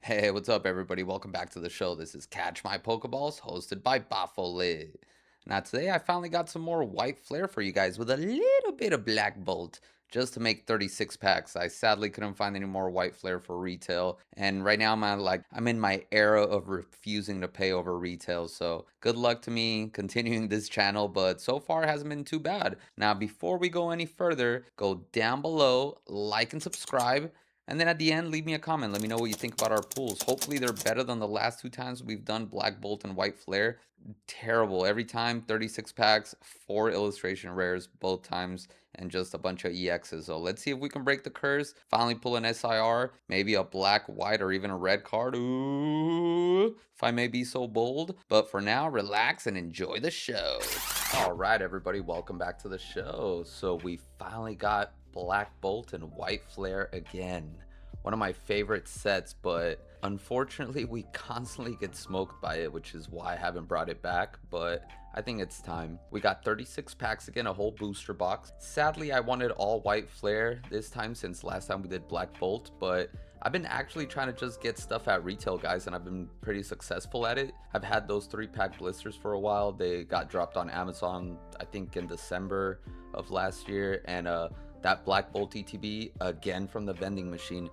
Hey, what's up, everybody? Welcome back to the show. This is Catch My Pokeballs, hosted by Baffole. Now, today I finally got some more white flare for you guys with a little bit of black bolt just to make 36 packs. I sadly couldn't find any more white flare for retail, and right now I'm in my era of refusing to pay over retail. So good luck to me continuing this channel, but so far it hasn't been too bad. Now, before we go any further, go down below, like and subscribe. And then at the end, leave me a comment. Let me know what you think about our pools. Hopefully they're better than the last two times we've done Black Bolt and White Flare. Terrible. Every time, 36 packs, 4 illustration rares both times, and just a bunch of EXs. So let's see if we can break the curse. Finally pull an SIR, maybe a black, white, or even a red card. Ooh, if I may be so bold. But for now, relax and enjoy the show. All right, everybody, welcome back to the show. So we finally got Black Bolt and White Flare again. One of my favorite sets, but unfortunately we constantly get smoked by it, which is why I haven't brought it back, but I think it's time. We got 36 packs again, a whole booster box. Sadly, I wanted all White Flare this time since last time we did Black Bolt, but I've been actually trying to just get stuff at retail, guys, and I've been pretty successful at it. I've had those 3-pack blisters for a while. They got dropped on Amazon, I think in December of last year, and that Black Bolt ETB again from the vending machine.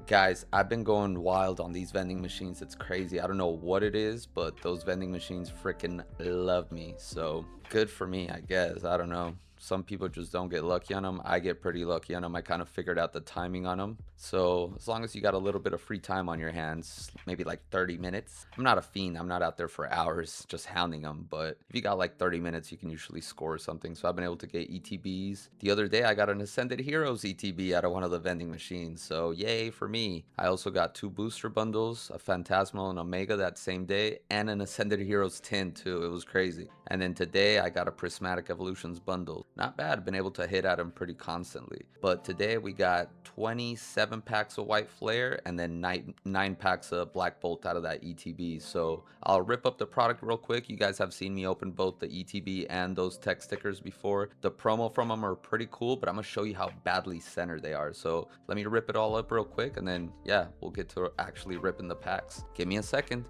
Guys, I've been going wild on these vending machines. It's crazy. I don't know what it is, but those vending machines freaking love me. So good for me, I guess. I don't know. Some people just don't get lucky on them. I get pretty lucky on them. I kind of figured out the timing on them. So as long as you got a little bit of free time on your hands, maybe like 30 minutes. I'm not a fiend. I'm not out there for hours just hounding them. But if you got like 30 minutes, you can usually score something. So I've been able to get ETBs. The other day, I got an Ascended Heroes ETB out of one of the vending machines. So yay for me. I also got 2 booster bundles, a Phantasmal and Omega that same day, and an Ascended Heroes tin too. It was crazy. And then today, I got a Prismatic Evolutions bundle. Not bad, been able to hit at them pretty constantly. But today we got 27 packs of White Flare and then 9 packs of Black Bolt out of that ETB. So I'll rip up the product real quick. You guys have seen me open both the ETB and those tech stickers before. The promo from them are pretty cool, but I'm gonna show you how badly centered they are. So let me rip it all up real quick, and then yeah, we'll get to actually ripping the packs. Give me a second.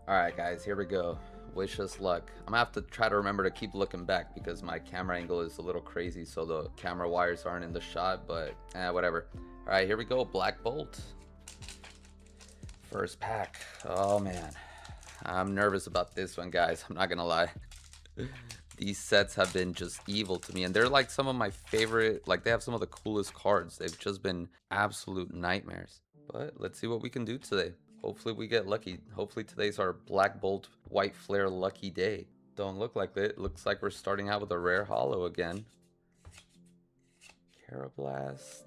Alright guys, here we go. Wish us luck. I'm gonna have to try to remember to keep looking back because my camera angle is a little crazy, so the camera wires aren't in the shot, but whatever. Alright, here we go. Black Bolt. First pack. Oh man. I'm nervous about this one, guys. I'm not gonna lie. These sets have been just evil to me, and they're like some of my favorite, like they have some of the coolest cards. They've just been absolute nightmares. But let's see what we can do today. Hopefully we get lucky. Hopefully today's our Black Bolt White Flare lucky day. Don't look like it. Looks like we're starting out with a rare holo again. Carablast.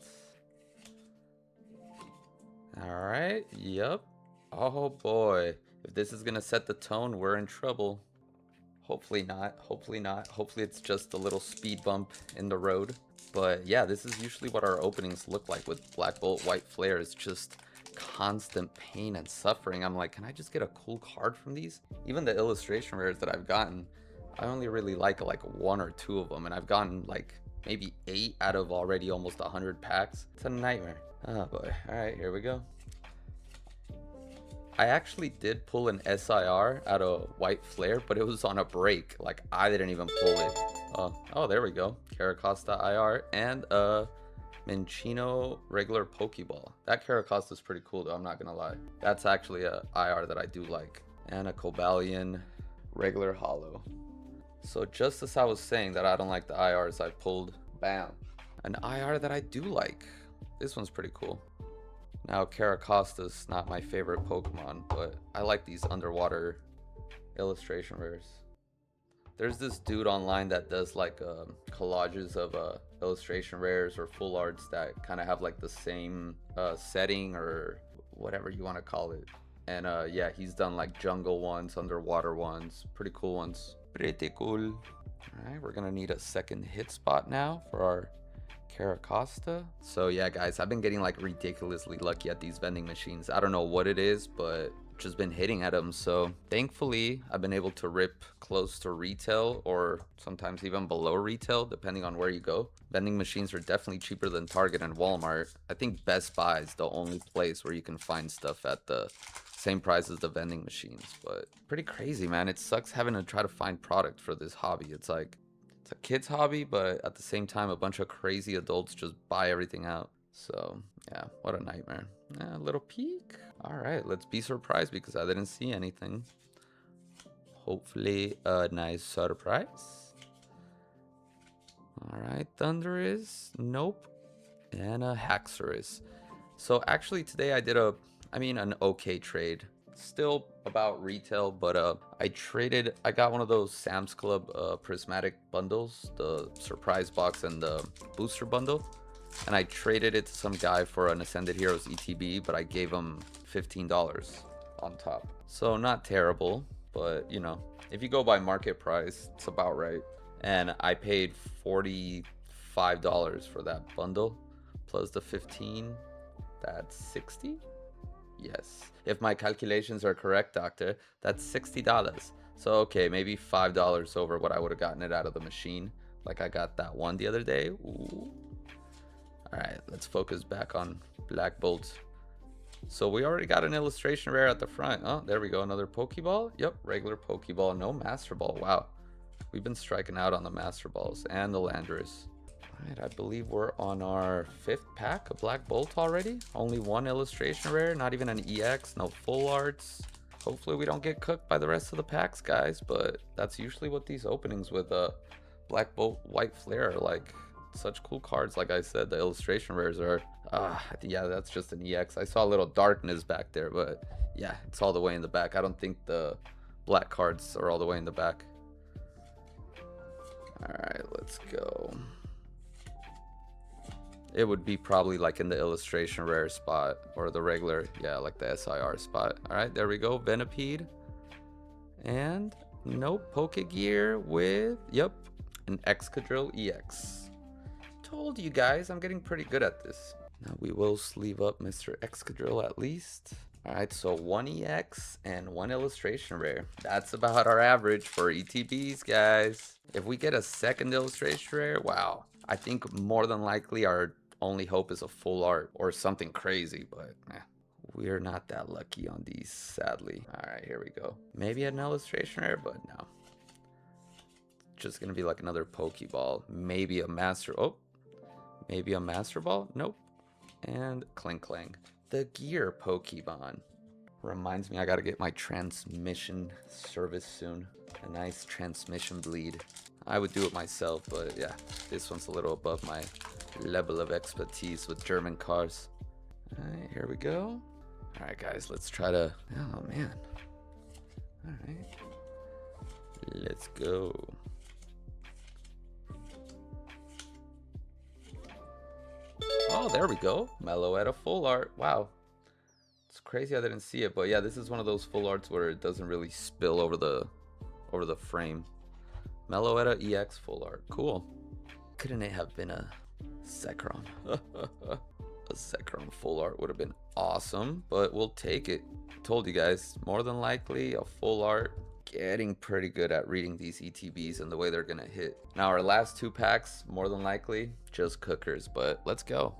Alright, yep. Oh boy. If this is gonna set the tone, we're in trouble. Hopefully not. Hopefully not. Hopefully it's just a little speed bump in the road. But yeah, this is usually what our openings look like with Black Bolt White Flare. It's just constant pain and suffering. I'm like, can I just get a cool card from these? Even the illustration rares that I've gotten, I only really like 1 or 2 of them, and I've gotten like maybe 8 out of already almost 100 packs. It's a nightmare. Oh boy. All right, here we go. I actually did pull an SIR out of White Flare, but it was on a break. Like, I didn't even pull it. Oh, there we go. Caracosta IR and Minchino regular Pokeball. That Caracosta is pretty cool though, I'm not gonna lie. That's actually a IR that I do like. And a Cobalion regular holo. So just as I was saying that I don't like the IRs, I pulled, bam, an IR that I do like. This one's pretty cool. Now Caracosta's not my favorite Pokemon, but I like these underwater illustration rares. There's this dude online that does like collages of illustration rares or full arts that kind of have like the same setting or whatever you want to call it. And yeah, he's done like jungle ones, underwater ones, pretty cool ones. Pretty cool. All right, we're gonna need a second hit spot now for our Caracosta. So yeah, guys, I've been getting like ridiculously lucky at these vending machines. I don't know what it is, but just been hitting at them. So thankfully, I've been able to rip close to retail or sometimes even below retail, depending on where you go. Vending machines are definitely cheaper than Target and Walmart. I think Best Buy is the only place where you can find stuff at the same price as the vending machines. But pretty crazy, man. It sucks having to try to find product for this hobby. It's like, it's a kid's hobby, but at the same time, a bunch of crazy adults just buy everything out. So yeah, what a nightmare. A little peek. All right, let's be surprised because I didn't see anything. Hopefully a nice surprise. All right, Thunderous, nope, and a Haxorus. So actually today I did an okay trade. Still about retail, but I got one of those Sam's Club prismatic bundles, the surprise box and the booster bundle. And I traded it to some guy for an Ascended Heroes ETB, but I gave him $15 on top. So not terrible, but you know, if you go by market price, it's about right. And I paid $45 for that bundle, plus the 15, that's 60? Yes. If my calculations are correct, doctor, that's $60. So okay, maybe $5 over what I would have gotten it out of the machine. Like I got that one the other day. Ooh. All right, let's focus back on Black Bolt. So we already got an illustration rare at the front. Oh, there we go, another Pokeball. Yep, regular Pokeball, no Master Ball. Wow, we've been striking out on the Master Balls and the Landorus. All right, I believe we're on our 5th pack of Black Bolt already. Only one illustration rare, not even an EX, no full arts. Hopefully we don't get cooked by the rest of the packs, guys, but that's usually what these openings with Black Bolt White Flare are like. Such cool cards. Like I said, the illustration rares are yeah, that's just an EX. I saw a little darkness back there, but yeah, it's all the way in the back. I don't think the black cards are all the way in the back. All right, let's go. It would be probably like in the illustration rare spot or the regular, yeah, like the SIR spot. All right, there we go. Venipede and nope, Pokegear with, yep, an Excadrill EX. Told you guys, I'm getting pretty good at this. Now we will sleeve up Mr. Excadrill at least. All right, so 1 EX and 1 illustration rare. That's about our average for ETBs, guys. If we get a second illustration rare, wow. I think more than likely our only hope is a full art or something crazy, but we're not that lucky on these, sadly. All right, here we go. Maybe an illustration rare, but no. Just gonna be like another Pokeball. Maybe a Master, oh. Maybe a Master Ball? Nope. And Clink Clang. The Gear Pokemon. Reminds me I gotta get my transmission service soon. A nice transmission bleed. I would do it myself, but yeah, this one's a little above my level of expertise with German cars. Alright, here we go. Alright guys, let's try to, oh man. Alright. Let's go. Oh, there we go. Meloetta full art. Wow. It's crazy I didn't see it, but yeah, this is one of those full arts where it doesn't really spill over the frame. Meloetta EX full art. Cool. Couldn't it have been a Zekrom? A Zekrom full art would have been awesome, but we'll take it. Told you guys, more than likely a full art. Getting pretty good at reading these ETBs and the way they're gonna hit. Now our last 2 packs, more than likely, just cookers, but let's go.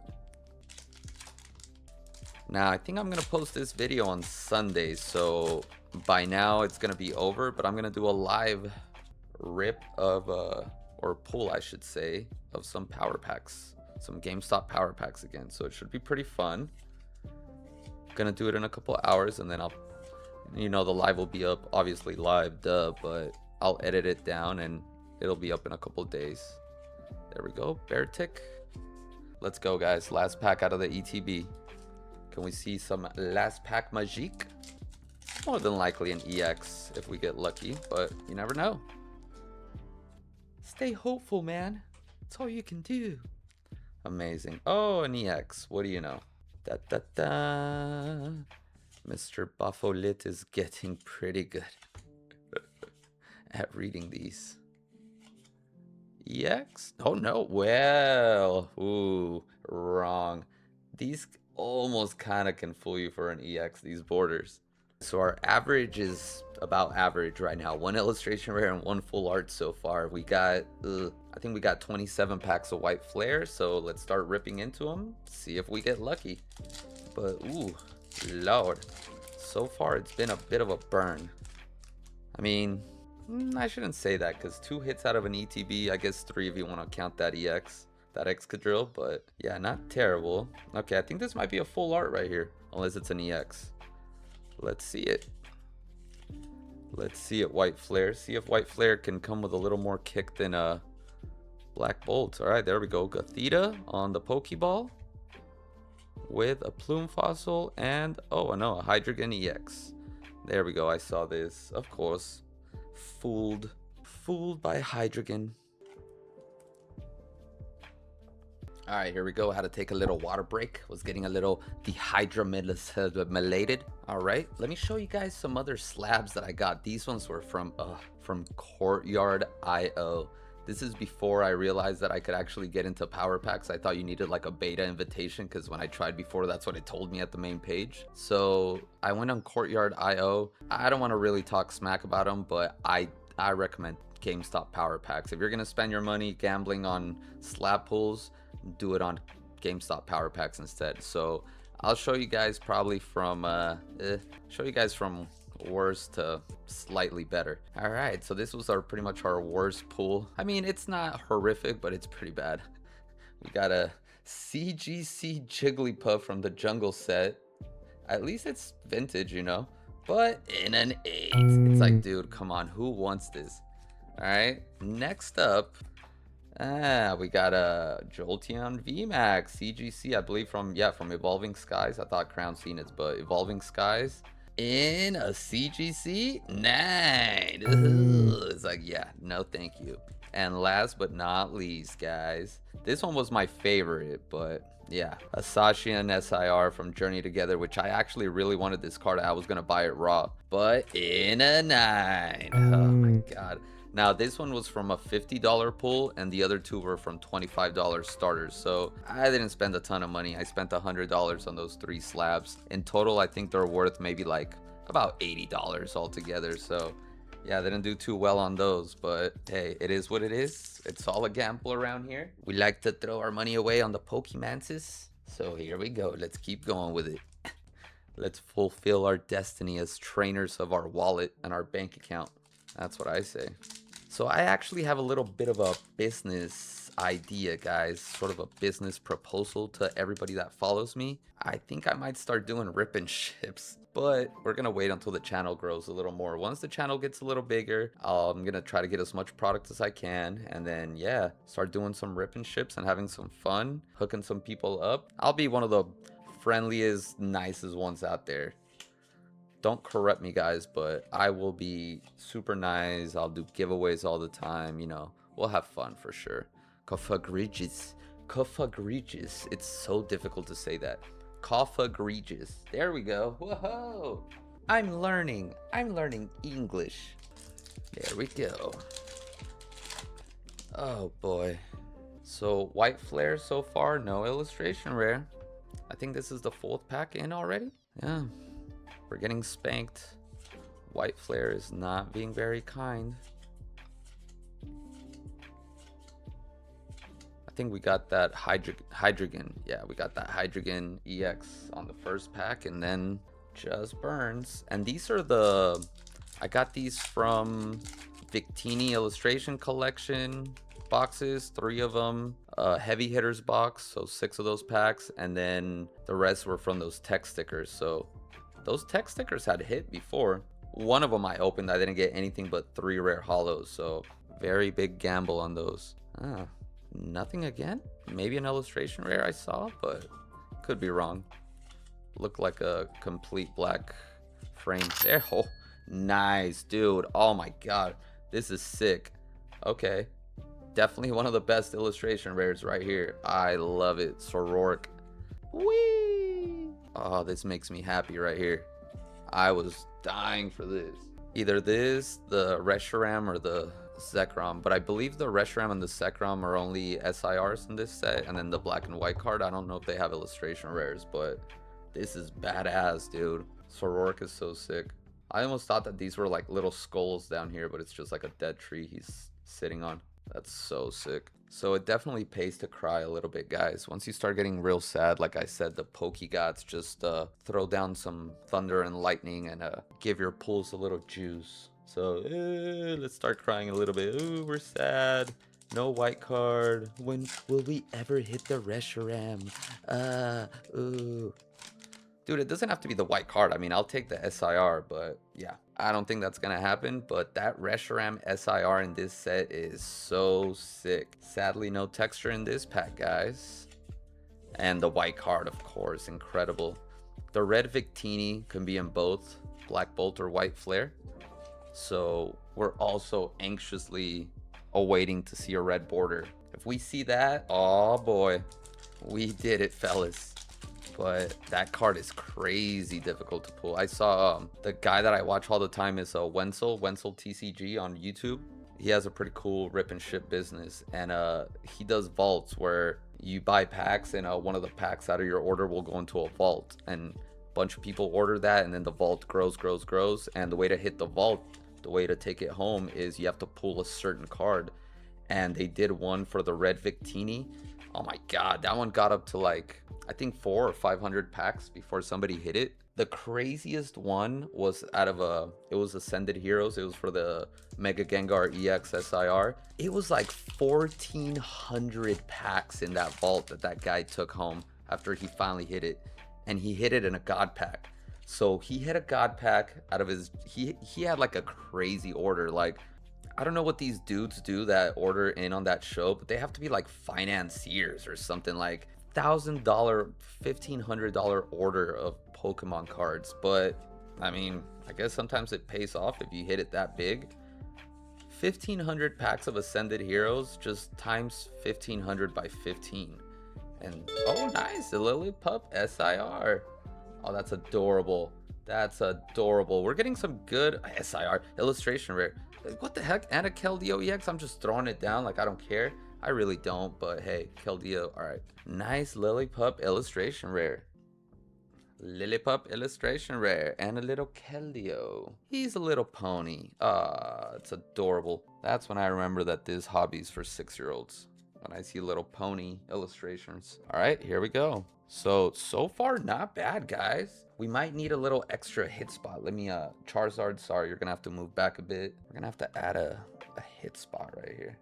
Now I think I'm gonna post this video on Sunday, so by now it's gonna be over, but I'm gonna do a live rip of, or pull I should say, of some power packs. Some GameStop power packs again, so it should be pretty fun. Gonna do it in a couple hours and then I'll, you know, the live will be up, obviously live, duh, but I'll edit it down and it'll be up in a couple days. There we go, Beartick. Let's go, guys. Last pack out of the ETB. Can we see some last pack magique? More than likely an EX if we get lucky, but you never know. Stay hopeful, man. That's all you can do. Amazing. Oh, an EX. What do you know? Da da da. Mr. Baffolit is getting pretty good at reading these. EX? Oh no, well, ooh, wrong. These almost kind of can fool you for an EX, these borders. So our average is about average right now. One illustration rare and one full art so far. We got, I think we got 27 packs of white flare. So let's start ripping into them. See if we get lucky. But, ooh, Lord. So far, it's been a bit of a burn. I mean, I shouldn't say that because 2 hits out of an ETB. I guess 3 if you want to count that EX, that Excadrill. But yeah, not terrible. Okay, I think this might be a full art right here. Unless it's an EX. Let's see it. Let's see it, White Flare. See if White Flare can come with a little more kick than Black Bolt. All right, there we go. Gothita on the Pokeball with a Plume Fossil and, oh no, a Hydreigon EX. There we go. I saw this. Of course. Fooled by Hydreigon. All right, here we go. Had to take a little water break. Was getting a little dehydrated. All right, let me show you guys some other slabs that I got. These ones were from Courtyard IO. This is before I realized that I could actually get into power packs. I thought you needed like a beta invitation because when I tried before, that's what it told me at the main page. So I went on Courtyard IO. I don't want to really talk smack about them, but I recommend GameStop power packs. If you're gonna spend your money gambling on slab pulls, do it on GameStop power packs instead. So I'll show you guys probably from worst to slightly better. All right, so this was pretty much our worst pull. I mean, it's not horrific, but it's pretty bad. We got a CGC Jigglypuff from the Jungle set. At least it's vintage, you know, but in an 8. It's like, dude, come on, who wants this? All right, next up, we got a Jolteon VMAX CGC, I believe from Evolving Skies. I thought Crown seen it, but Evolving Skies in a CGC 9. It's like, yeah, no thank you. And last but not least, guys, this one was my favorite, but yeah, a Sashian SIR from Journey Together, which I actually really wanted this card. I was gonna buy it raw, but in a 9. Oh my god. Now this one was from a $50 pull and the other 2 were from $25 starters. So I didn't spend a ton of money. I spent $100 on those 3 slabs. In total, I think they're worth maybe like about $80 altogether. So yeah, I didn't do too well on those, but hey, it is what it is. It's all a gamble around here. We like to throw our money away on the Pokemonces. So here we go. Let's keep going with it. Let's fulfill our destiny as trainers of our wallet and our bank account. That's what I say. So I actually have a little bit of a business idea, guys. Sort of a business proposal to everybody that follows me. I think I might start doing rip and ships, but we're gonna wait until the channel grows a little more. Once the channel gets a little bigger, I'm gonna try to get as much product as I can, and then yeah, start doing some rip and ships and having some fun, hooking some people up. I'll be one of the friendliest, nicest ones out there. Don't corrupt me, guys, but I will be super nice. I'll do giveaways all the time. You know, we'll have fun for sure. Coffagregis. It's so difficult to say that. Coffagregis. There we go. Whoa. I'm learning English. There we go. Oh boy. So white flare so far, no illustration rare. I think this is the 4th pack in already. Yeah. We're getting spanked. White flare is not being very kind. I think we got that Hydreigon. Yeah, we got that Hydreigon EX on the 1st pack, and then just burns. And these are I got these from Victini Illustration Collection boxes, 3 of them. Heavy hitters box, so 6 of those packs, and then the rest were from those tech stickers. So those tech stickers had hit before. One of them I opened, I didn't get anything but 3 rare hollows, so very big gamble on those. Nothing again? Maybe an illustration rare I saw, but could be wrong. Looked like a complete black frame there. Oh, nice, dude. Oh my god, this is sick. Okay, definitely one of the best illustration rares right here. I love it. Sororic. Whee! Oh, this makes me happy right here. I was dying for this. Either this, the Reshiram, or the Zekrom. But I believe the Reshiram and the Zekrom are only SIRs in this set. And then the black and white card, I don't know if they have illustration rares, but this is badass, dude. Sororic is so sick. I almost thought that these were like little skulls down here, but it's just like a dead tree he's sitting on. That's so sick. So it definitely pays to cry a little bit, guys. Once you start getting real sad, like I said, the Pokegods just throw down some thunder and lightning and give your pulls a little juice. So let's start crying a little bit. Ooh, we're sad. No white card. When will we ever hit the Reshiram? Ooh. Dude, it doesn't have to be the white card. I mean, I'll take the SIR, but yeah, I don't think that's going to happen. But that Reshiram SIR in this set is so sick. Sadly, no texture in this pack, guys. And the white card, of course, incredible. The red Victini can be in both Black Bolt or White Flare. So we're also anxiously awaiting to see a red border. If we see that, oh boy, we did it, fellas. But that card is crazy difficult to pull. I saw the guy that I watch all the time is Wenzel TCG on YouTube. He has a pretty cool rip and ship business, and he does vaults where you buy packs and one of the packs out of your order will go into a vault, and a bunch of people order that, and then the vault grows, and the way to hit the vault, the way to take it home is you have to pull a certain card. And they did one for the red Victini. Oh my god, that one got up to like I think 400 or 500 packs before somebody hit it. The craziest one was out of it was Ascended Heroes. It was for the Mega Gengar EX SIR. It was like 1,400 packs in that vault that guy took home after he finally hit it. And he hit it in a god pack. So he hit a god pack out of his, he had like a crazy order. Like, I don't know what these dudes do that order in on that show, but they have to be like financiers or something, like $1,000, $1,500 order of Pokemon cards. But I mean, I guess sometimes it pays off if you hit it that big. 1,500 packs of Ascended Heroes, just times 1,500 by 15. And oh nice, the Lillipup SIR. Oh, that's adorable. That's adorable. We're getting some good SIR illustration rare. What the heck? And a Keldeo EX? I'm just throwing it down like I don't care. I really don't, but hey, Keldeo, alright. Nice Lillipup illustration rare. Lillipup illustration rare. And a little Keldeo. He's a little pony. Ah, it's adorable. That's when I remember that this hobby's for 6-year-olds. When I see little pony illustrations. Alright, here we go. So far, not bad, guys. We might need a little extra hit spot. Let me, Charizard, sorry, you're gonna have to move back a bit. We're gonna have to add a hit spot right here.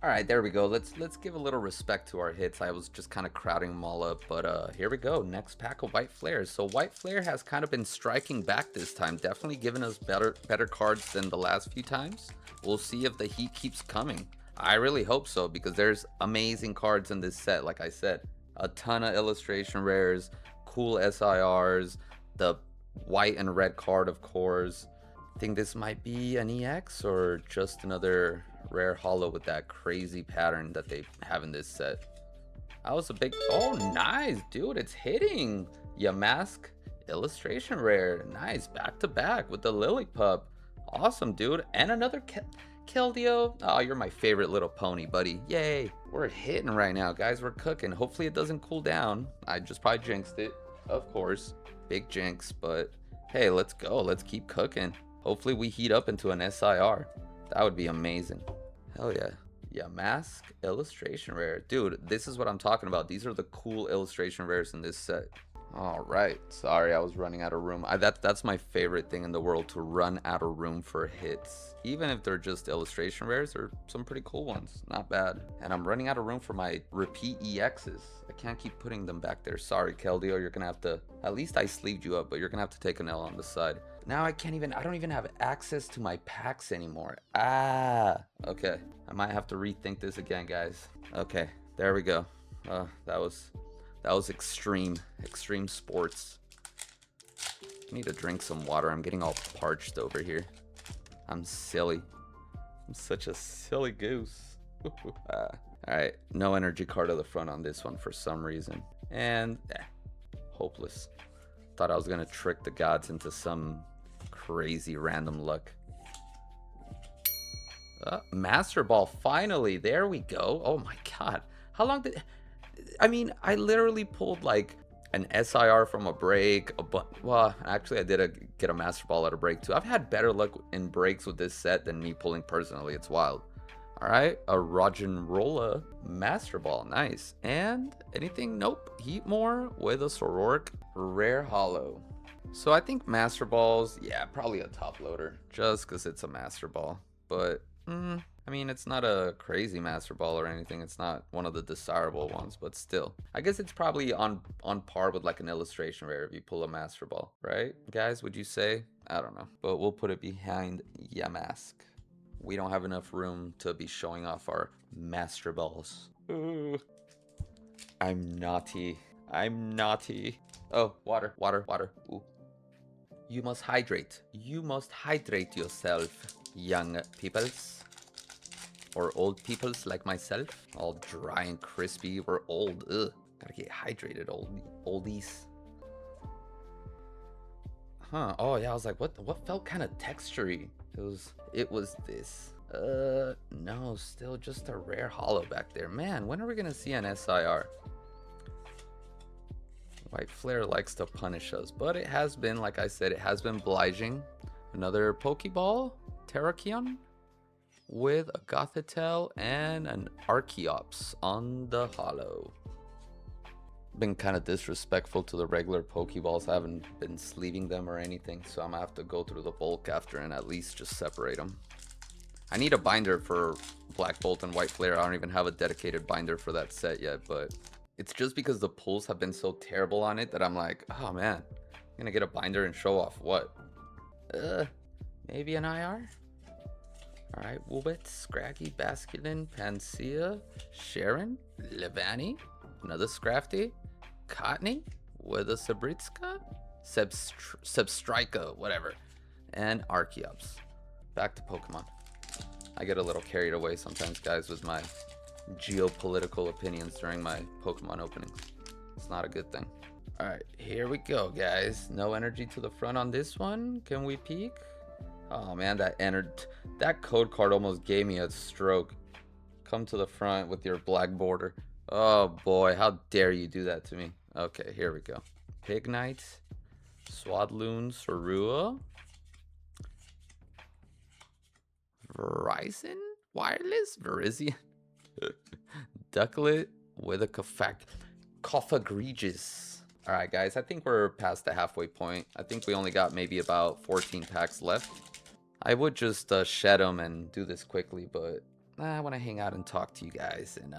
All right, there we go. Let's give a little respect to our hits. I was just kind of crowding them all up, but here we go. Next pack of White Flares. So White Flare has kind of been striking back this time, definitely giving us better cards than the last few times. We'll see if the heat keeps coming. I really hope so, because there's amazing cards in this set, like I said. A ton of illustration rares, cool SIRs, the white and red card, of course. I think this might be an EX or just another rare holo with that crazy pattern that they have in this set. That was a big, oh nice, dude, it's hitting. Yamask illustration rare, nice, back to back with the Lillipup. Awesome, dude. And another Keldeo. Oh, you're my favorite little pony, buddy. Yay. We're hitting right now, guys. We're cooking. Hopefully it doesn't cool down. I just probably jinxed it, of course. Big jinx, but hey, let's go. Let's keep cooking. Hopefully we heat up into an SIR. That would be amazing. Hell yeah. Yamask illustration rare. Dude, this is what I'm talking about. These are the cool illustration rares in this set. All right. Sorry, I was running out of room. That's my favorite thing in the world, to run out of room for hits. Even if they're just illustration rares, or some pretty cool ones. Not bad. And I'm running out of room for my repeat EXs. I can't keep putting them back there. Sorry, Keldeo. You're going to have to... At least I sleeved you up, but you're going to have to take an L on the side. Now I don't even have access to my packs anymore. Ah, okay. I might have to rethink this again, guys. Okay, there we go. That was extreme sports. I need to drink some water. I'm getting all parched over here. I'm silly. I'm such a silly goose. All right, no energy card of the front on this one for some reason. And hopeless. Thought I was gonna trick the gods into some crazy random luck. Master Ball, finally. There we go. Oh my god. How long did... I mean, I literally pulled like an SIR from a break, well, actually I did get a Master Ball at a break too. I've had better luck in breaks with this set than me pulling personally. It's wild. All right, a Rolla Master Ball, nice. And anything? Nope. Heatmore with a Sororic Rare Hollow. So I think Master Balls, yeah, probably a top loader, just because it's a Master Ball. But, I mean, it's not a crazy Master Ball or anything. It's not one of the desirable ones, but still. I guess it's probably on par with like an illustration rare if you pull a Master Ball, right? Guys, would you say? I don't know. But we'll put it behind Yamask. We don't have enough room to be showing off our Master Balls. Ooh. I'm naughty. I'm naughty. Oh, water, water, water. Ooh. You must hydrate. You must hydrate yourself, young peoples. Or old peoples like myself. All dry and crispy. We're old. Ugh. Gotta get hydrated, oldies. Huh. Oh, yeah, I was like, what felt kind of textury? It was this. No, still just a rare hollow back there. Man, when are we gonna see an SIR? White Flare likes to punish us, but it has been, like I said, it has been obliging. Another Pokeball, Terrakion, with a Gothitelle and an Archeops on the hollow. Been kind of disrespectful to the regular Pokeballs. I haven't been sleeving them or anything, so I'm gonna have to go through the bulk after and at least just separate them. I need a binder for Black Bolt and White Flare. I don't even have a dedicated binder for that set yet, but it's just because the pulls have been so terrible on it that I'm like, oh man, I'm gonna get a binder and show off what? Maybe an IR? Alright, Woobit, Scraggy, Basculin, Pansia, Sharon, Levani, another Scrafty, Cotney with a Sabritska, Sebstrika, whatever, and Archeops. Back to Pokemon. I get a little carried away sometimes, guys, with my geopolitical opinions during my Pokemon openings. It's not a good thing. Alright, here we go, guys. No energy to the front on this one. Can we peek? Oh man, that code card almost gave me a stroke. Come to the front with your black border. Oh boy, how dare you do that to me. Okay, here we go. Pignite, Swadloon, Sorua, Verizon Wireless, Verizion, Ducklet with a Coffagregis. Alright guys, I think we're past the halfway point. I think we only got maybe about 14 packs left. I would just shed them and do this quickly, but I want to hang out and talk to you guys and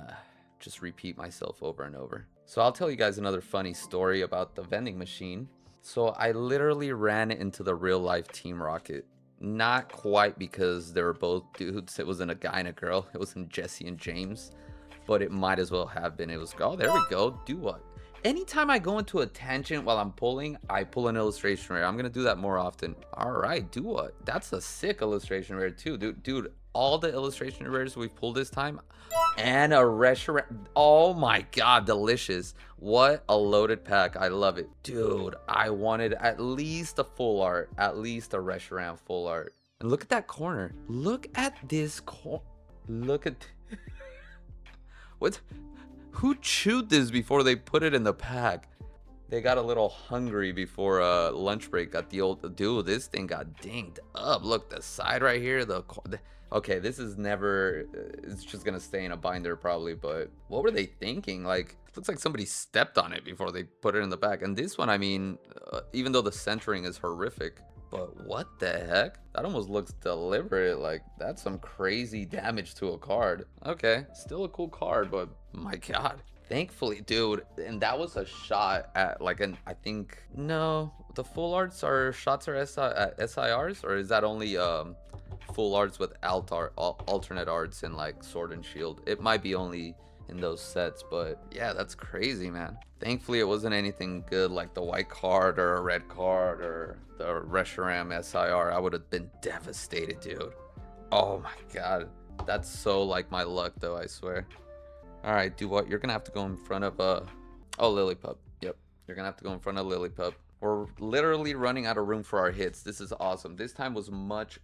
just repeat myself over and over. So I'll tell you guys another funny story about the vending machine. So I literally ran into the real life Team Rocket. Not quite because they were both dudes. It wasn't a guy and a girl. It wasn't Jesse and James. But it might as well have been. It was, oh, there we go. Do what? Anytime I go into a tangent while I'm pulling, I pull an illustration rare. I'm going to do that more often. All right, do what? That's a sick illustration rare too. Dude, all the illustration rares we've pulled this time. And a restaurant. Oh my god, delicious. What a loaded pack. I love it. Dude, I wanted at least a full art. At least a restaurant full art. And look at that corner. Look at this corner. Look at... What? Who chewed this before they put it in the pack? They got a little hungry before lunch break. Got the old... Dude, this thing got dinged up. Look, the side right here. Okay, this is never... It's just gonna stay in a binder probably, but... What were they thinking? Like, looks like somebody stepped on it before they put it in the back. And this one, I mean, even though the centering is horrific, but what the heck? That almost looks deliberate. Like, that's some crazy damage to a card. Okay, still a cool card, but my god. Thankfully, dude, and that was a shot at like an, I think, no, the full arts are shots are SIRs, or is that only full arts with alternate arts in like Sword and Shield? It might be only in those sets, but yeah, that's crazy, man. Thankfully, it wasn't anything good like the white card or a red card or the Reshiram SIR. I would have been devastated, dude. Oh my god. That's so like my luck, though, I swear. All right, do what? You're gonna have to go in front of oh, Lillipup. Yep, you're gonna have to go in front of Lillipup. We're literally running out of room for our hits. This is awesome. This time was much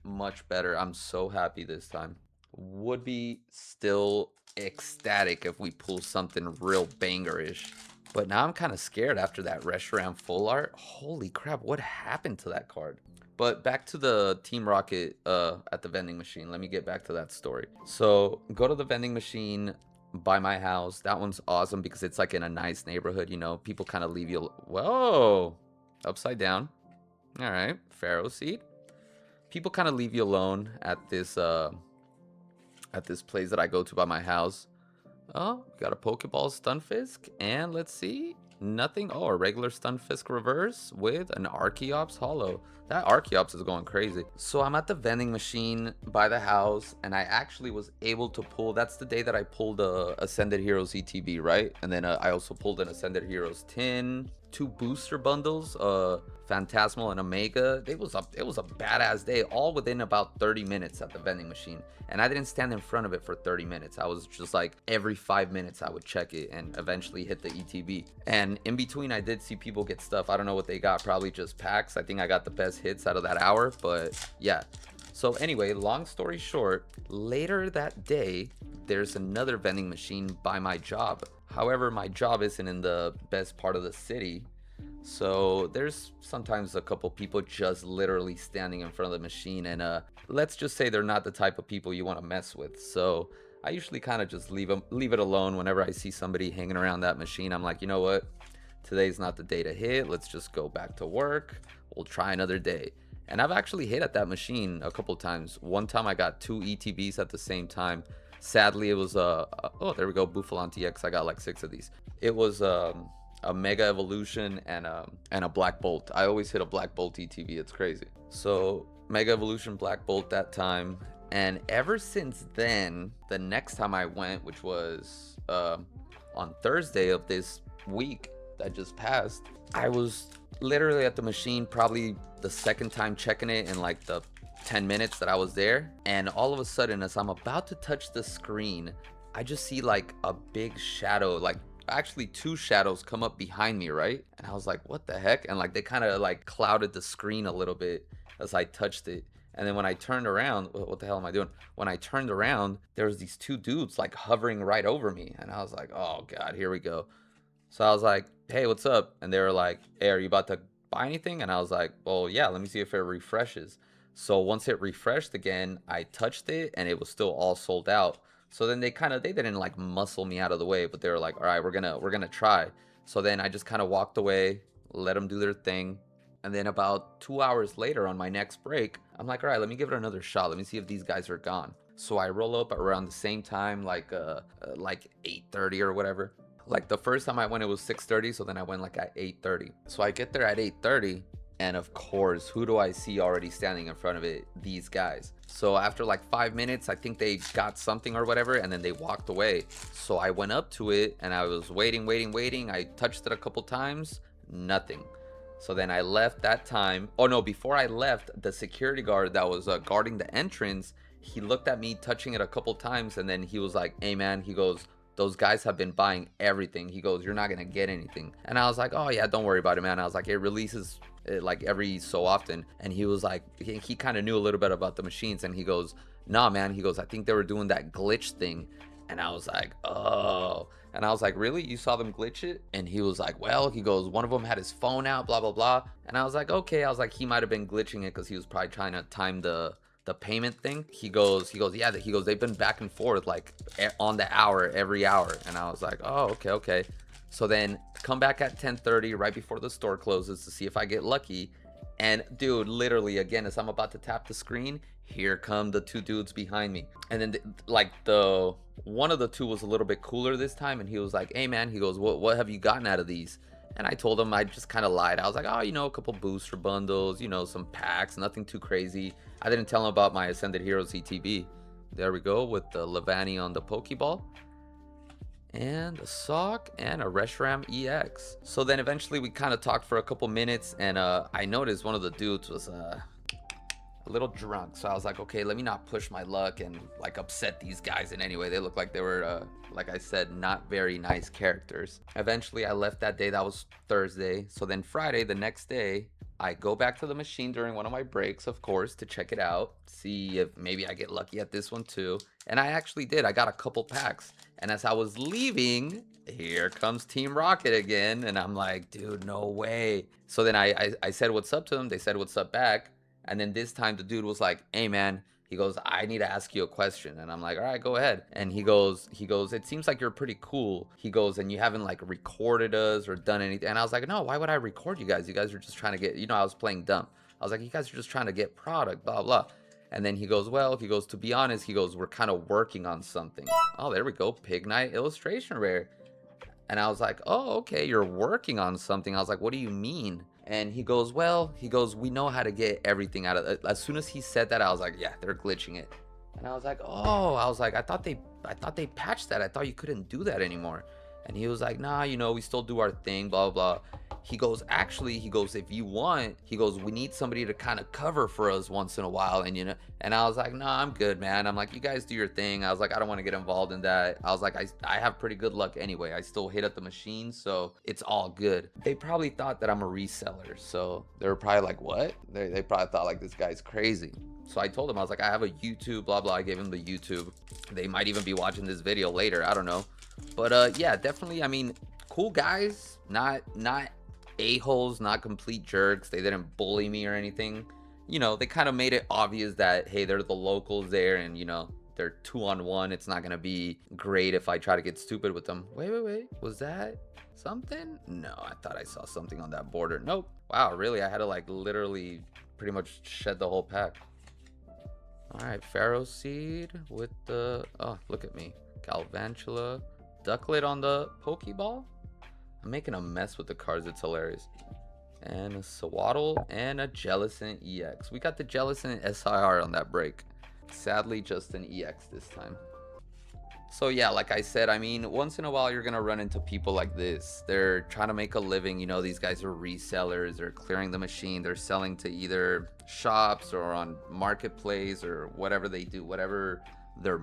better. I'm so happy this time. Would be still ecstatic if we pull something real bangerish. But now I'm kind of scared after that Reshiram full art. Holy crap, what happened to that card? But back to the Team Rocket at the vending machine. Let me get back to that story. So go to the vending machine by my house. That one's awesome because it's like in a nice neighborhood, you know. People kind of leave you. Whoa, upside down. All right, Pharaoh seed. People kind of leave you alone at this place that I go to by my house. Oh, we got a Pokeball Stunfisk, and let's see, nothing. Oh, a regular Stunfisk reverse with an Archeops Hollow. That Archeops is going crazy. So I'm at the vending machine by the house, and I actually was able to pull. That's the day that I pulled Ascended Heroes ETB, right? And then I also pulled an Ascended Heroes tin, 2 booster bundles, Phantasmal and Omega. It was a badass day, all within about 30 minutes at the vending machine. And I didn't stand in front of it for 30 minutes. I was just like every 5 minutes I would check it and eventually hit the ETB. And in between I did see people get stuff. I don't know what they got, probably just packs. I think I got the best hits out of that hour, but yeah. So anyway, long story short, later that day, there's another vending machine by my job. However, my job isn't in the best part of the city. So there's sometimes a couple people just literally standing in front of the machine, and let's just say they're not the type of people you want to mess with. So I usually kind of just leave it alone. Whenever I see somebody hanging around that machine, I'm like, you know what? Today's not the day to hit. Let's just go back to work. We'll try another day. And I've actually hit at that machine a couple times. One time I got 2 ETBs at the same time. Sadly, it was oh, there we go, Buffalon X. I got like 6 of these. It was a Mega Evolution and a Black Bolt. I always hit a Black Bolt ETB. It's crazy. So Mega Evolution, Black Bolt that time, and ever since then, the next time I went, which was on Thursday of this week that just passed, I was literally at the machine, probably the second time checking it in like the 10 minutes that I was there, and all of a sudden, as I'm about to touch the screen, I just see like a big shadow, like actually 2 shadows come up behind me, right? And I was like, what the heck? And like they kind of like clouded the screen a little bit as I touched it. And then when I turned around, what the hell am I doing? When I turned around, there was these 2 dudes like hovering right over me, and I was like, oh god, here we go. So I was like, hey, what's up? And they were like, hey, are you about to buy anything? And I was like, well, yeah, let me see if it refreshes. So once it refreshed again, I touched it and it was still all sold out. So then they didn't like muscle me out of the way, but they were like, all right, we're gonna try. So then I just kind of walked away, let them do their thing. And then about 2 hours later on my next break, I'm like, all right, let me give it another shot. Let me see if these guys are gone. So I roll up around the same time, like 8:30 or whatever. Like the first time I went, it was 6:30, so then I went like at 8:30. So I get there at 8:30, and of course, who do I see already standing in front of it? These guys. So after like 5 minutes, I think they got something or whatever, and then they walked away. So I went up to it, and I was waiting. I touched it a couple times, nothing. So then I left that time. Oh no, before I left, the security guard that was guarding the entrance, he looked at me touching it a couple times, and then he was like, hey man, he goes, those guys have been buying everything. He goes, you're not gonna get anything. And I was like, oh yeah, don't worry about it, man. I was like, it releases like every so often. And he was like, he kind of knew a little bit about the machines, and he goes, nah man, he goes, I think they were doing that glitch thing. And I was like, oh. And I was like, really, you saw them glitch it? And he was like, well, he goes, one of them had his phone out, blah blah blah. And I was like, okay. I was like, he might have been glitching it because he was probably trying to time the payment thing. He goes, yeah, he goes, they've been back and forth like on the hour, every hour. And I was like, oh, okay. So then come back at 10:30 right before the store closes to see if I get lucky. And dude, literally again, as I'm about to tap the screen, here come the 2 dudes behind me. And then the one of the 2 was a little bit cooler this time, and he was like, hey man, he goes, what have you gotten out of these? And I told him, I just kind of lied. I was like, oh, you know, a couple booster bundles, you know, some packs, nothing too crazy. I didn't tell him about my Ascended Heroes ETB. There we go with the Levani on the Pokeball. And a sock and a Reshiram EX. So then eventually we kind of talked for a couple minutes, and I noticed one of the dudes was a little drunk. So I was like, okay, let me not push my luck and like upset these guys in any way. They looked like they were, like I said, not very nice characters. Eventually I left that day. That was Thursday. So then Friday, the next day, I go back to the machine during one of my breaks, of course, to check it out, see if maybe I get lucky at this one too. And I actually did. I got a couple packs. And as I was leaving, here comes Team Rocket again. And I'm like, dude, no way. So then I said what's up to them. They said what's up back. And then this time the dude was like, hey man, he goes, I need to ask you a question. And I'm like, all right, go ahead. And he goes, it seems like you're pretty cool. He goes, and you haven't like recorded us or done anything. And I was like, no, why would I record you guys? You guys are just trying to get, I was playing dumb. I was like, you guys are just trying to get product, blah, blah. And then he goes, well, to be honest, he goes, we're kind of working on something. Oh, there we go. Pig Knight illustration rare. And I was like, oh, okay, you're working on something. I was like, what do you mean? And he goes, well, we know how to get everything out of it. As soon as he said that, I was like, yeah, they're glitching it. And I was like, oh, I thought they patched that. I thought you couldn't do that anymore. And he was like, nah, we still do our thing, blah, blah. He goes, actually, if you want, we need somebody to kind of cover for us once in a while. And, and I was like, nah, I'm good, man. I'm like, you guys do your thing. I was like, I don't want to get involved in that. I was like, I have pretty good luck anyway. I still hit at the machine, so it's all good. They probably thought that I'm a reseller. So they were probably like, what? They probably thought like this guy's crazy. So I told him, I was like, I have a YouTube, blah, blah. I gave him the YouTube. They might even be watching this video later. I don't know. But yeah, definitely, I mean, cool guys, not a-holes, not complete jerks. They didn't bully me or anything. They kind of made it obvious that, hey, they're the locals there, and they're 2-on-1. It's not gonna be great if I try to get stupid with them. Wait, was that something? No, I thought I saw something on that border. Nope. Wow, really? I had to like literally pretty much shed the whole pack. All right, Pharaoh Seed with the, oh, look at me, Galvantula, Ducklet on the Pokeball. I'm making a mess with the cards. It's hilarious. And a Swaddle and a Jellicent EX. We got the Jellicent SIR on that break. Sadly, just an EX this time. So yeah, like I said, I mean, once in a while you're gonna run into people like this. They're trying to make a living. These guys are resellers. They're clearing the machine. They're selling to either shops or on marketplace or whatever they do, whatever their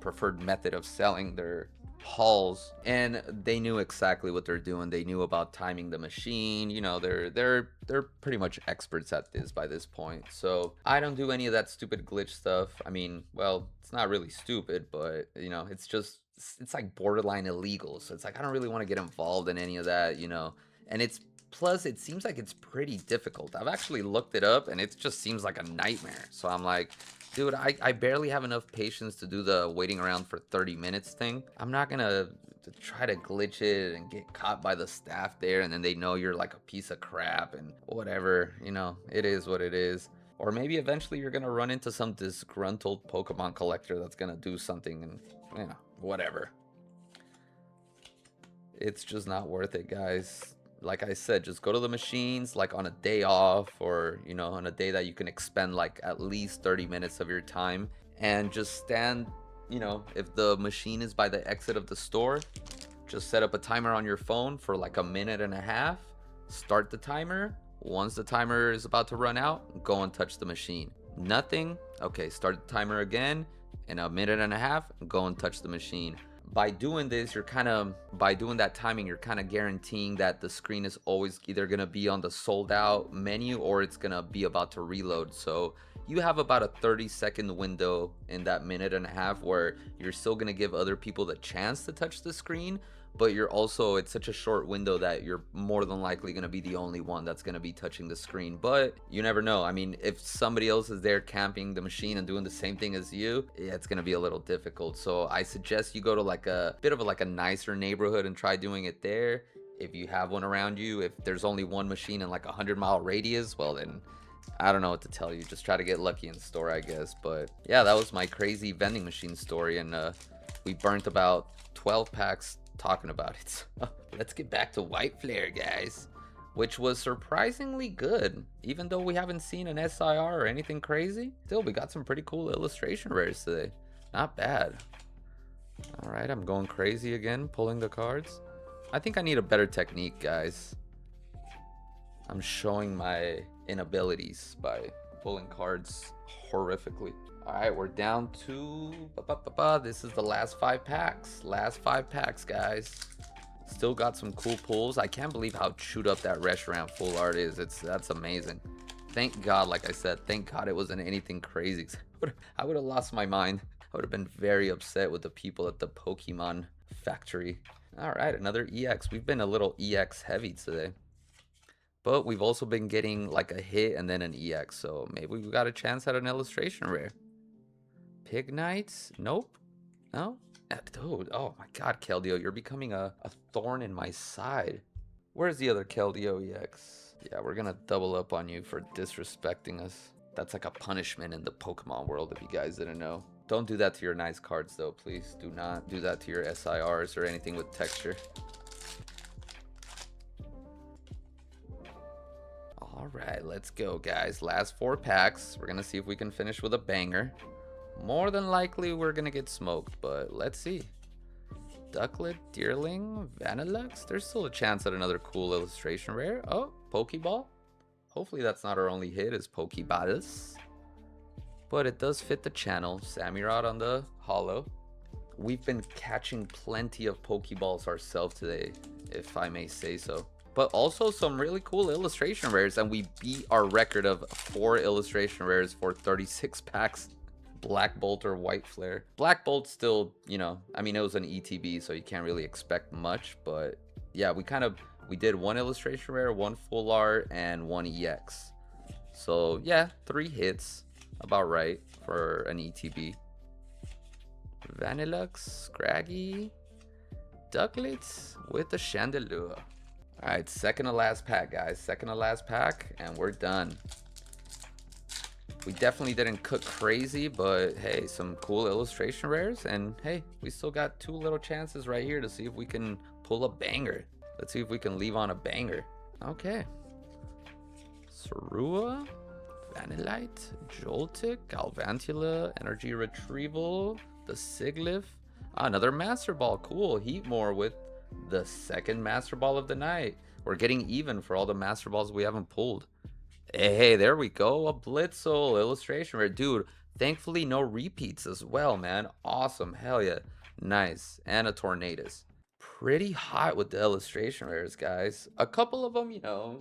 preferred method of selling their hauls. And they knew exactly what they're doing. They knew about timing the machine. They're pretty much experts at this by this point. So I don't do any of that stupid glitch stuff. I mean, well, it's not really stupid, but it's like borderline illegal. So it's like I don't really want to get involved in any of that. And plus it seems like it's pretty difficult. I've actually looked it up and it just seems like a nightmare. So I'm like, dude, I barely have enough patience to do the waiting around for 30 minutes thing. I'm not gonna try to glitch it and get caught by the staff there, and then they know you're like a piece of crap and whatever. It is what it is. Or maybe eventually you're gonna run into some disgruntled Pokemon collector that's gonna do something and, whatever. It's just not worth it, guys. Like I said, just go to the machines like on a day off, or on a day that you can expend like at least 30 minutes of your time, and just stand, if the machine is by the exit of the store, just set up a timer on your phone for like a minute and a half, start the timer. Once the timer is about to run out, go and touch the machine. Nothing, okay, start the timer again in a minute and a half, go and touch the machine. By doing this, by doing that timing, you're kind of guaranteeing that the screen is always either going to be on the sold out menu or it's going to be about to reload. So you have about a 30-second window in that minute and a half where you're still going to give other people the chance to touch the screen, but it's such a short window that you're more than likely going to be the only one that's going to be touching the screen. But you never know. I mean, if somebody else is there camping the machine and doing the same thing as you, yeah, it's going to be a little difficult. So I suggest you go to like a bit of a nicer neighborhood and try doing it there. If you have one around you, if there's only one machine in like a 100-mile radius, well then I don't know what to tell you. Just try to get lucky in the store, I guess. But yeah, that was my crazy vending machine story, and we burnt about 12 packs talking about it. Let's get back to White Flare, guys, which was surprisingly good. Even though we haven't seen an SIR or anything crazy, still we got some pretty cool illustration rares today. Not bad. All right, I'm going crazy again, pulling the cards. I think I need a better technique, guys. I'm showing my inabilities by pulling cards horrifically. All right, we're down to this is the last 5 packs. Last 5 packs, guys. Still got some cool pulls. I can't believe how chewed up that restaurant full art is. That's amazing. Thank God, like I said, thank God it wasn't anything crazy. I would have lost my mind. I would have been very upset with the people at the Pokemon factory. All right, another EX. We've been a little EX heavy today. But we've also been getting like a hit and then an EX. So maybe we got a chance at an illustration rare. Pig Knights? Nope. No? Dude, oh my god, Keldeo, you're becoming a thorn in my side. Where's the other Keldeo EX? Yeah, we're gonna double up on you for disrespecting us. That's like a punishment in the Pokemon world if you guys didn't know. Don't do that to your nice cards though, please. Do not do that to your SIRs or anything with texture. All right, let's go, guys. Last 4 packs. We're gonna see if we can finish with a banger. More than likely, we're gonna get smoked, but let's see. Ducklet, Deerling, Vanillux. There's still a chance at another cool illustration rare. Oh, Pokeball. Hopefully that's not our only hit, is Pokeballs. But it does fit the channel. Samurott on the holo. We've been catching plenty of Pokeballs ourselves today, if I may say so. But also some really cool illustration rares, and we beat our record of 4 illustration rares for 36 packs. Black Bolt or White Flare. Black Bolt still, you know, I mean, it was an ETB, so you can't really expect much, but yeah, we did 1 illustration rare, 1 full art, and 1 EX. So yeah, 3 hits, about right for an ETB. Vanillux, Scraggy, Ducklets with the Chandelure. All right, second to last pack, guys. Second to last pack, and we're done. We definitely didn't cook crazy, but hey, some cool illustration rares, and hey, we still got 2 little chances right here to see if we can pull a banger. Let's see if we can leave on a banger. Okay. Sarua, Vanillite, Joltik, Galvantula, Energy Retrieval, the Sigilyph. Another Master Ball. Cool. Heatmore with the second Master Ball of the night. We're getting even for all the Master Balls we haven't pulled. Hey, there we go. A Blitzel illustration rare. Dude, thankfully no repeats as well, man. Awesome. Hell yeah. Nice. And a Tornadus. Pretty hot with the illustration rares, guys. A couple of them, you know,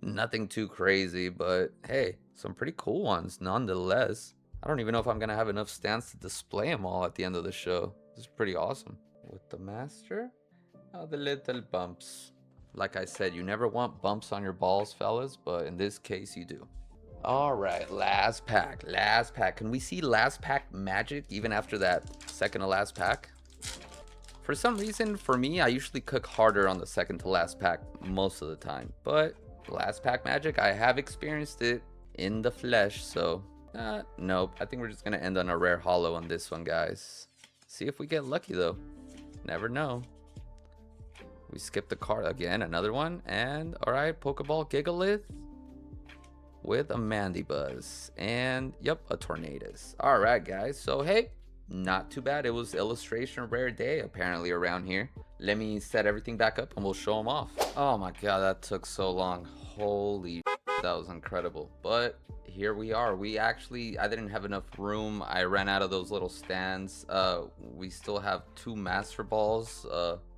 nothing too crazy, but hey, some pretty cool ones nonetheless. I don't even know if I'm gonna have enough stands to display them all at the end of the show. This is pretty awesome. With the master, oh, the little bumps. Like I said, you never want bumps on your balls, fellas, but in this case, you do. All right, last pack, last pack. Can we see last pack magic even after that second to last pack? For some reason, for me, I usually cook harder on the second to last pack most of the time. But last pack magic, I have experienced it in the flesh, so nope. I think we're just gonna end on a rare holo on this one, guys. See if we get lucky though. Never know. We skipped the card again, another one, and all right, Pokeball Gigalith with a Mandibuzz, and yep, a Tornadus. All right, guys. So hey, not too bad. It was illustration rare day apparently around here. Let me set everything back up and we'll show them off. Oh my god, that took so long. Holy that was incredible. But here we are. I didn't have enough room. I ran out of those little stands. We still have 2 Master Balls,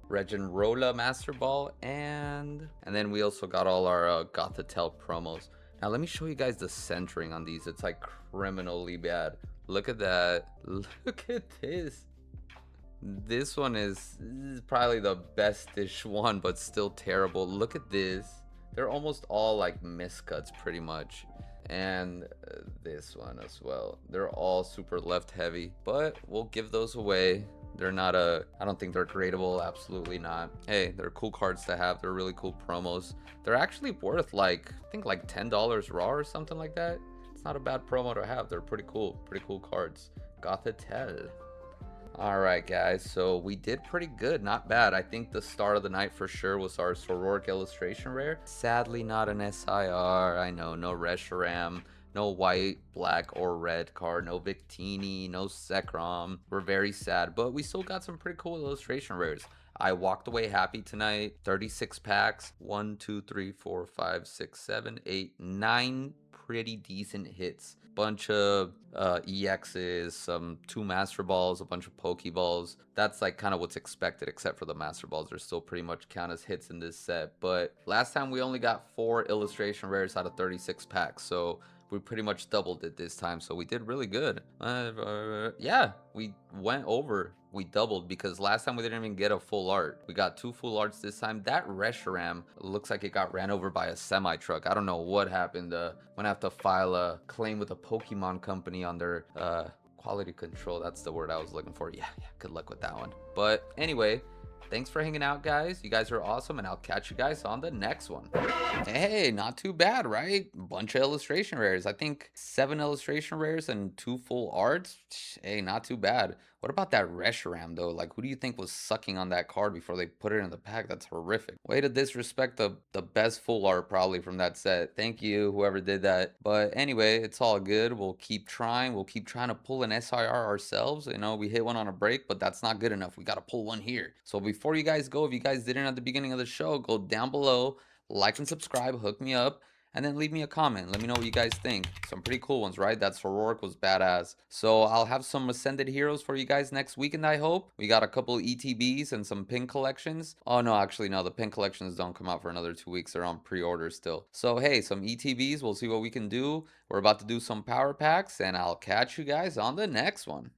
Regenrola Master Ball, and then we also got all our Gothitelle promos. Now let me show you guys the centering on these. It's like criminally bad. Look at that. Look at this. This one is probably the best-ish one, but still terrible. Look at this. They're almost all like miscuts pretty much. And this one as well. They're all super left heavy, but we'll give those away. They're not I don't think they're gradable. Absolutely not. Hey, they're cool cards to have. They're really cool promos. They're actually worth like, I think like $10 raw or something like that. It's not a bad promo to have. They're pretty cool cards. Gothitelle. All right, guys. So we did pretty good. Not bad. I think the start of the night for sure was our Sororic illustration rare. Sadly, not an SIR. I know, no Reshiram. No white, black, or red card. No Victini, no Zekrom. We're very sad, but we still got some pretty cool illustration rares. I walked away happy tonight. 36 packs. 1, 2, 3, 4, 5, 6, 7, 8, 9 pretty decent hits. Bunch of EXs, some 2 Master Balls, a bunch of Pokeballs. That's like kind of what's expected, except for the Master Balls. They're still pretty much count as hits in this set. But last time we only got 4 illustration rares out of 36 packs. So we pretty much doubled it this time, so we did really good. Yeah, we went over. We doubled because last time we didn't even get a full art. We got 2 full arts this time. That Reshiram looks like it got ran over by a semi truck. I don't know what happened. I'm gonna have to file a claim with a Pokemon company on their quality control. That's the word I was looking for. Yeah, yeah. Good luck with that one. But anyway, thanks for hanging out, guys. You guys are awesome, and I'll catch you guys on the next one. Hey, not too bad, right? Bunch of illustration rares. I think 7 illustration rares and 2 full arts. Hey, not too bad. What about that Reshiram, though? Like, who do you think was sucking on that card before they put it in the pack? That's horrific. Way to disrespect the best full art, probably, from that set. Thank you, whoever did that. But anyway, it's all good. We'll keep trying. We'll keep trying to pull an SIR ourselves. You know, we hit one on a break, but that's not good enough. We got to pull one here. So before you guys go, if you guys didn't at the beginning of the show, go down below, like and subscribe, hook me up, and then leave me a comment. Let me know what you guys think. Some pretty cool ones, right? That Sororic was badass. So I'll have some Ascended Heroes for you guys next weekend, I hope. We got a couple ETBs and some pin collections. Oh, no, actually, no. The pin collections don't come out for another 2 weeks. They're on pre-order still. So, hey, some ETBs. We'll see what we can do. We're about to do some power packs, and I'll catch you guys on the next one.